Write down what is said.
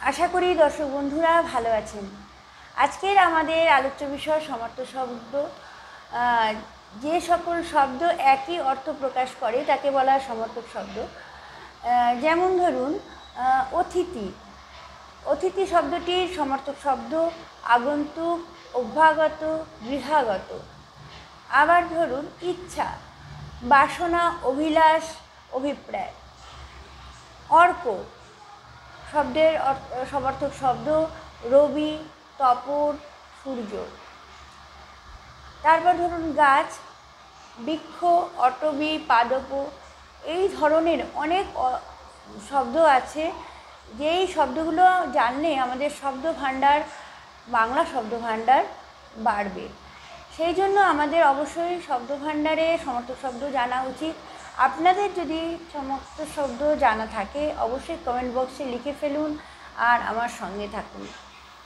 আশা করি দর্শক বন্ধুরা ভালো আছেন। আজকের আমাদের আলোচ্য বিষয় সমার্থক শব্দ। যে সকল শব্দ একই অর্থ প্রকাশ করে তাকে বলা হয় সমার্থক শব্দ। যেমন ধরুন অতিথি। অতিথি শব্দটির সমার্থক শব্দ আগন্তুক, অভ্যাগত, গৃহাগত। আবার ধরুন ইচ্ছা, বাসনা, অভিলাষ, অভিপ্রায়। অর্ক শব্দের সমার্থক শব্দ রবি, তপর, সূর্য। তারপর ধরুন গাছ, বৃক্ষ, অটবি, পাদপ। এই ধরনের অনেক শব্দ আছে, যেই শব্দগুলো জানলে আমাদের শব্দ ভাণ্ডার, বাংলা শব্দ ভাণ্ডার বাড়বে। সেই জন্য আমাদের অবশ্যই শব্দ ভাণ্ডারে সমার্থক শব্দ জানা উচিত। আপনাদের যদি সমার্থক শব্দ জানা থাকে অবশ্যই কমেন্ট বক্সে লিখে ফেলুন আর আমার সঙ্গে থাকুন।